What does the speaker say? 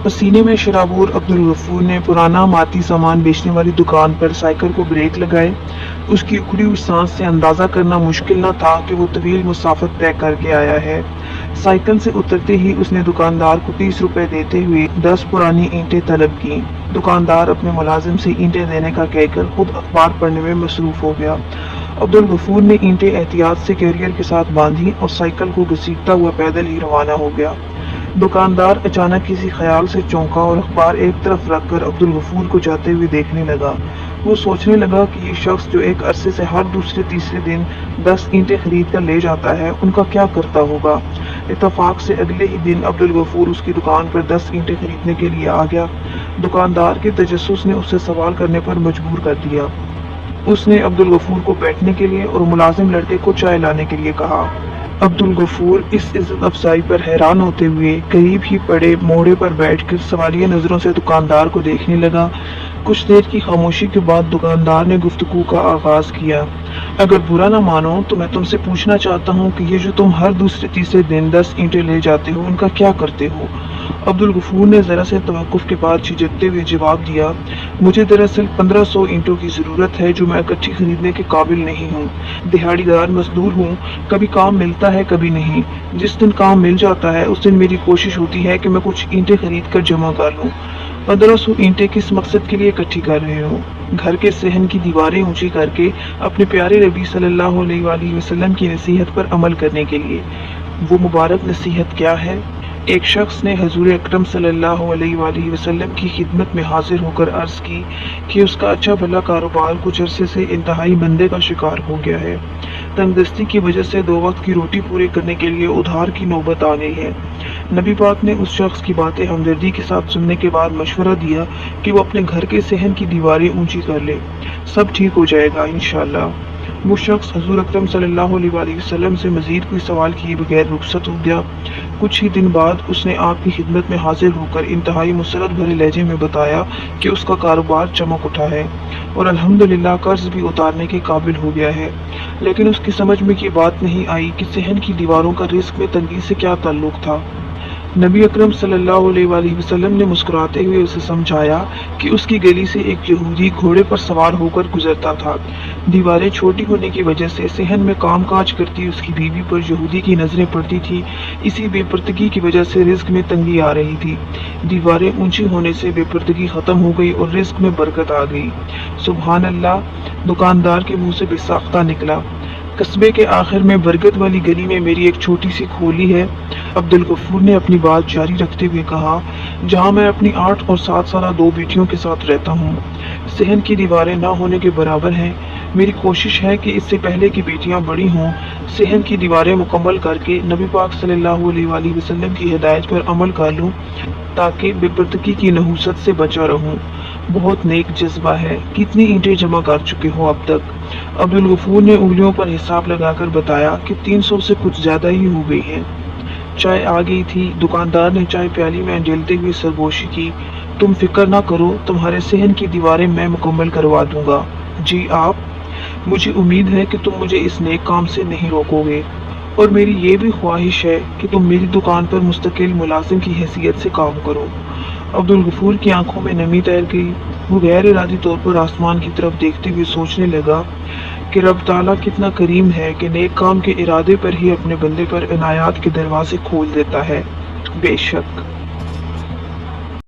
पसीने में शराबूर अब्दुल गफूर ने पुराना माती सामान बेचने वाली दुकान पर साइकिल को ब्रेक लगाए। उसकी उखड़ी हुई सांस से अंदाजा करना मुश्किल न था कि वो तवील मुसाफर तय करके आया है। साइकिल से उतरते ही उसने दुकानदार को 30 रुपए देते हुए 10 पुरानी ईंटें तलब की। दुकानदार अपने मुलाजिम से ईंटें देने का कहकर खुद अखबार पढ़ने में मसरूफ हो गया। अब्दुल गफूर ने ईंटें एहतियात से कैरियर के साथ बांधी और साइकिल को घसीटता हुआ पैदल ही रवाना हो गया। दुकानदार अचानक किसी ख्याल से चौंका और अखबार एक तरफ रखकर अब्दुल गफूर को जाते हुए देखने लगा। वो सोचने लगा कि ये शख्स जो एक अरसे से हर दूसरे तीसरे दिन 10 ईंटें खरीद कर ले जाता है, उनका क्या करता होगा। इत्तफाक से अगले ही दिन अब्दुल गफूर उसकी दुकान पर 10 ईंटें खरीदने के लिए आ गया। दुकानदार के तजस्सुस ने उससे सवाल करने पर मजबूर कर दिया। उसने अब्दुल गफूर को बैठने के लिए और मुलाजिम लड़के को चाय लाने के लिए कहा। अब्दुल गफूर इस इज्जत अफजाई पर हैरान होते हुए करीब ही पड़े मोड़े पर बैठकर सवालिया नजरों से दुकानदार को देखने लगा। कुछ देर की खामोशी के बाद दुकानदार ने गुफ्तगू का आगाज किया। अगर बुरा ना मानो तो मैं तुमसे पूछना चाहता हूँ कि ये जो तुम हर दूसरे तीसरे दिन 10 ईंटें ले जाते हो, उनका क्या करते हो। अब्दुल गफूर ने जरा से तवक्कुफ के बाद झिझकते हुए जवाब दिया, मुझे दरअसल 1500 ईंटों की जरूरत है जो मैं इकट्ठी खरीदने के काबिल नहीं हूँ। दिहाड़ीदार मजदूर हूँ, कभी काम मिलता है कभी नहीं। जिस दिन काम मिल जाता है उस दिन मेरी कोशिश होती है कि मैं कुछ ईंटें खरीद कर जमा कर लूँ। 1500 ईंटें किस मकसद के लिए इकट्ठी कर रहे हो। घर के सहन की दीवारें ऊंची करके अपने प्यारे नबी सल्लल्लाहु अलैहि वसल्लम की नसीहत पर अमल करने के लिए। वो मुबारक नसीहत क्या है। एक शख्स ने हजूर अकरम सल्लल्लाहु अलैहि वसल्लम की खिदमत में हाजिर होकर अर्ज की कि उसका अच्छा भला कारोबार कुछ अरसे से इंतहाई मंदे का शिकार हो गया है। तंगदस्ती की वजह से 2 वक्त की रोटी पूरी करने के लिए उधार की नौबत आ गई है। नबी पाक ने उस शख्स की बातें हमदर्दी के साथ सुनने के बाद मशवरा दिया कि वो अपने घर के सहन की दीवारें ऊंची कर ले, सब ठीक हो जाएगा इंशाअल्लाह। वो शख्स हजूर अकरम सल्लल्लाहु अलैहि वसल्लम से मजीद कोई सवाल किए बगैर रुखसत हो गया। कुछ ही दिन बाद उसने आपकी खिदमत में हाजिर होकर इंतहाई मुसरत भरे लहजे में बताया कि उसका कारोबार चमक उठा है और अल्हम्दुलिल्लाह कर्ज भी उतारने के काबिल हो गया है। लेकिन उसकी समझ में ये बात नहीं आई कि सहन की दीवारों का रिस्क में तंगी से क्या ताल्लुक था। नबी अकरम सल्लल्लाहु अलैहि वसल्लम ने मुस्कुराते हुए उसे समझाया कि उसकी गली से एक यहूदी घोड़े पर सवार होकर गुजरता था। दीवारें छोटी होने की वजह से सहन में कामकाज करती उसकी बीवी पर यहूदी की नजरें पड़ती थी। इसी बेपर्दगी की वजह से रिस्क में तंगी आ रही थी। दीवारें ऊंची होने से बेपर्दगी खत्म हो गई और रिस्क में बरकत आ गई। सुभान अल्लाह। दुकानदार के मुंह से बेसाख्ता निकला। कस्बे के आखिर में बरगद वाली गली में मेरी एक छोटी सी खोली है। अब्दुल गफूर ने अपनी बात जारी रखते हुए कहा, जहां मैं अपनी 8 और 7 साल 2 बेटियों के साथ रहता हूँ। सहन की दीवारें ना होने के बराबर हैं। मेरी कोशिश है कि इससे पहले कि बेटियां बड़ी हों, सहन की दीवारें मुकम्मल करके नबी पाक सल्लल्लाहु अलैहि वसल्लम की हिदायत पर अमल कर लूं, ताकि बेपर्दगी की नहूसत से बचा रहूं। बहुत नेक जज्बा है। कितनी ईंटें जमा कर चुके हो अब तक। अब्दुल गफूर ने उंगलियों पर हिसाब लगाकर बताया कि 300 से कुछ ज्यादा ही हो गई है। चाय आ गई थी। दुकानदार ने चाय प्याली में अंडेलते हुए सरगोशी की, तुम फिक्र ना करो, तुम्हारे सहन की दीवारें मैं मुकम्मल करवा दूंगा। जी आप। मुझे उम्मीद है कि तुम मुझे इस नेक काम से नहीं रोकोगे, और मेरी ये भी ख्वाहिश है कि तुम मेरी दुकान पर मुस्तकिल मुलाजिम की हैसियत से काम करो। अब्दुल गफूर की आंखों में नमी तैर गई। वो गैर इरादी तौर पर आसमान की तरफ देखते हुए सोचने लगा कि रब ताला कितना करीम है कि नेक काम के इरादे पर ही अपने बंदे पर इनायात के दरवाजे खोल देता है। बेशक।